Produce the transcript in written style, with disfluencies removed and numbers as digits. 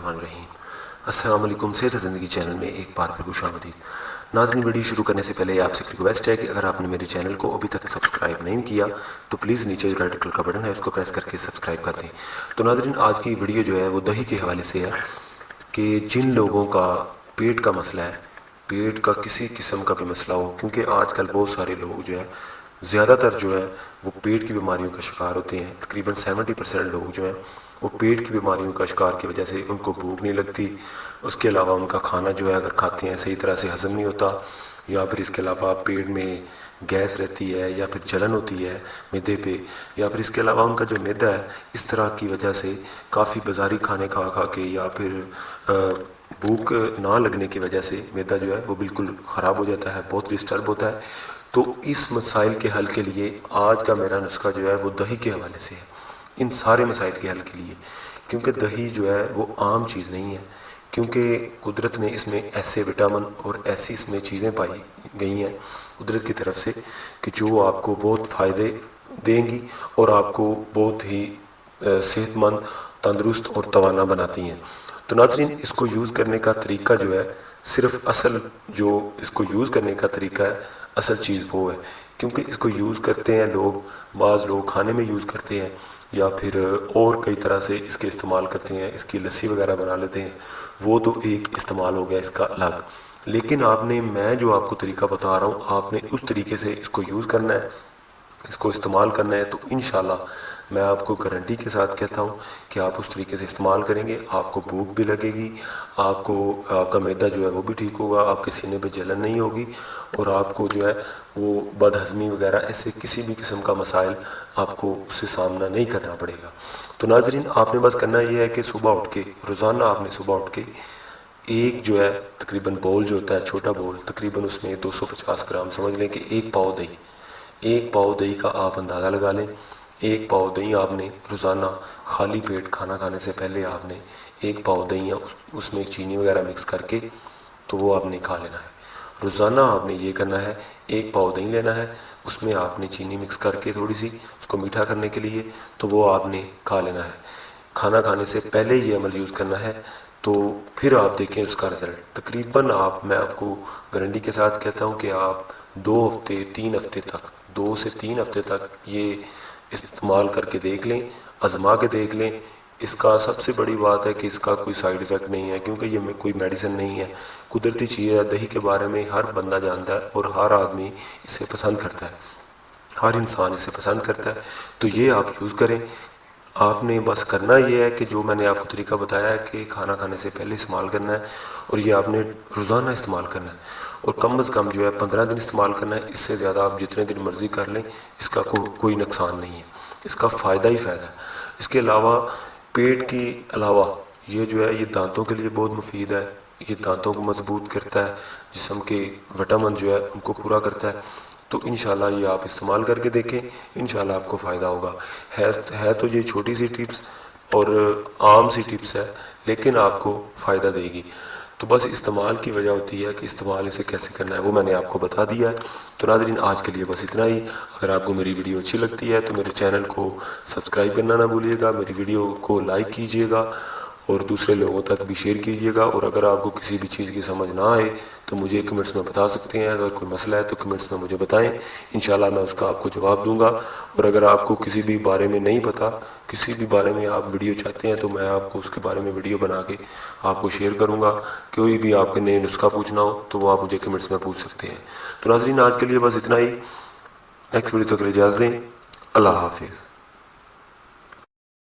बिस्मिल्लाहिर्रहमानिर्रहीम। अस्सलाम वालेकुम। सेहत ज़िंदगी चैनल में एक बार फिर खुशामदीद। नाज़रीन, वीडियो शुरू करने से पहले आपसे रिक्वेस्ट है कि अगर आपने मेरे चैनल को अभी तक सब्सक्राइब नहीं किया तो प्लीज़ नीचे जो रेड कलर का बटन है उसको प्रेस करके सब्सक्राइब कर दें। तो नाज़रीन, आज की वीडियो जो है वो दही के हवाले से है कि जिन लोगों का पेट का मसला है, पेट का किसी किस्म का भी मसला हो, क्योंकि आजकल बहुत सारे लोग जो है ज़्यादातर जो है वो पेट की बीमारियों का शिकार होते हैं। तकरीबन 70% लोग जो हैं वो पेट की बीमारियों का शिकार की वजह से उनको भूख नहीं लगती। उसके अलावा उनका खाना जो है अगर खाते हैं सही तरह से हज़म नहीं होता, या फिर इसके अलावा पेट में गैस रहती है, या फिर जलन होती है मैदे पे, या फिर इसके अलावा उनका जो मैदा है इस तरह की वजह से काफ़ी बाजारी खाने खा खा के या फिर भूख ना लगने की वजह से मैदा जो है वो बिल्कुल ख़राब हो जाता है, बहुत डिस्टर्ब होता है। तो इस मसाइल के हल के लिए आज का मेरा नुस्खा जो है वो दही के हवाले से है, इन सारे मसाइल के हल के लिए। क्योंकि दही जो है वो आम चीज़ नहीं है, क्योंकि कुदरत ने इसमें ऐसे विटामिन और ऐसी इसमें चीज़ें पाई गई हैं कुदरत की तरफ से कि जो आपको बहुत फ़ायदे देंगी और आपको बहुत ही सेहतमंद, तंदुरुस्त और तवाना बनाती हैं। तो नाज़रीन, इसको यूज़ करने का तरीका जो है सिर्फ असल जो इसको यूज़ करने का तरीका है, असल चीज़ वो है। क्योंकि इसको यूज़ करते हैं लोग, बाज़ लोग खाने में यूज़ करते हैं या फिर और कई तरह से इसके इस्तेमाल करते हैं, इसकी लस्सी वगैरह बना लेते हैं, वो तो एक इस्तेमाल हो गया इसका अलग। लेकिन मैं जो आपको तरीका बता रहा हूँ, आपने उस तरीके से इसको यूज़ करना है, इसको इस्तेमाल करना है। तो इंशाल्लाह मैं आपको गारंटी के साथ कहता हूँ कि आप उस तरीके से इस्तेमाल करेंगे, आपको भूख भी लगेगी, आपका मैदा जो है वो भी ठीक होगा, आपके सीने पे जलन नहीं होगी, और आपको जो है वो बदहज़मी वगैरह ऐसे किसी भी किस्म का मसाइल आपको उससे सामना नहीं करना पड़ेगा। तो नाज़रीन, आपने बस करना ये है कि सुबह उठ के, रोज़ाना आपने सुबह उठ के एक जो है तकरीबन बाउल जो होता है, छोटा बाउल, तकरीबन उसमें 250 ग्राम, समझ लें कि एक पाव दही का आप अंदाज़ा लगा लें। एक पाव दही आपने रोज़ाना खाली पेट खाना खाने से पहले आपने एक पाव दही उसमें चीनी वगैरह मिक्स करके तो वो आपने खा लेना है। रोज़ाना आपने ये करना है, एक पाव दही लेना है, उसमें आपने चीनी मिक्स करके थोड़ी सी उसको मीठा करने के लिए तो वो आपने खा लेना है। खाना खाने से पहले ये अमल यूज़ करना है, तो फिर आप देखें उसका रिज़ल्ट। तकरीबन मैं आपको गारंटी के साथ कहता हूँ कि आप 2 हफ्ते 3 हफ्ते तक, 2 से 3 हफ्ते तक ये इस्तेमाल करके देख लें, आजमा के देख लें। इसका सबसे बड़ी बात है कि इसका कोई साइड इफ़ेक्ट नहीं है, क्योंकि ये कोई मेडिसिन नहीं है, कुदरती चीज़ है। दही के बारे में हर बंदा जानता है और हर आदमी इसे पसंद करता है, हर इंसान इसे पसंद करता है। तो ये आप यूज़ करें। आपने बस करना ये है कि जो मैंने आपको तरीका बताया है कि खाना खाने से पहले इस्तेमाल करना है, और ये आपने रोज़ाना इस्तेमाल करना है, और कम अज़ कम जो है 15 दिन इस्तेमाल करना है। इससे ज़्यादा आप जितने दिन मर्ज़ी कर लें, इसका कोई नुकसान नहीं है, इसका फ़ायदा ही फ़ायदा है। इसके अलावा पेट के अलावा ये जो है ये दांतों के लिए बहुत मुफीद है, ये दांतों को मजबूत करता है, जिस्म के विटामिन जो है उनको पूरा करता है। तो इंशाल्लाह ये आप इस्तेमाल करके देखें, इंशाल्लाह आपको फ़ायदा होगा। है तो ये छोटी सी टिप्स और आम सी टिप्स है, लेकिन आपको फ़ायदा देगी। तो बस इस्तेमाल की वजह होती है कि इस्तेमाल इसे कैसे करना है, वो मैंने आपको बता दिया है। तो नाज़रीन, आज के लिए बस इतना ही। अगर आपको मेरी वीडियो अच्छी लगती है तो मेरे चैनल को सब्सक्राइब करना ना भूलिएगा, मेरी वीडियो को लाइक कीजिएगा और दूसरे लोगों तक भी शेयर कीजिएगा। और अगर आपको किसी भी चीज़ की समझ ना आए तो मुझे कमेंट्स में बता सकते हैं। अगर कोई मसला है तो कमेंट्स में मुझे बताएं, इंशाल्लाह मैं उसका आपको जवाब दूंगा। और अगर आपको किसी भी बारे में नहीं पता, किसी भी बारे में आप वीडियो चाहते हैं, तो मैं आपको उसके बारे में वीडियो बना के आपको शेयर करूँगा। कोई भी आपके नए नुस्खा पूछना हो तो वो आप मुझे कमेंट्स में पूछ सकते हैं। तो नाज़रीन, आज के लिए बस इतना ही। नेक्स्ट वीडियो तक के लिए इजाज़त दें। अल्लाह हाफिज़।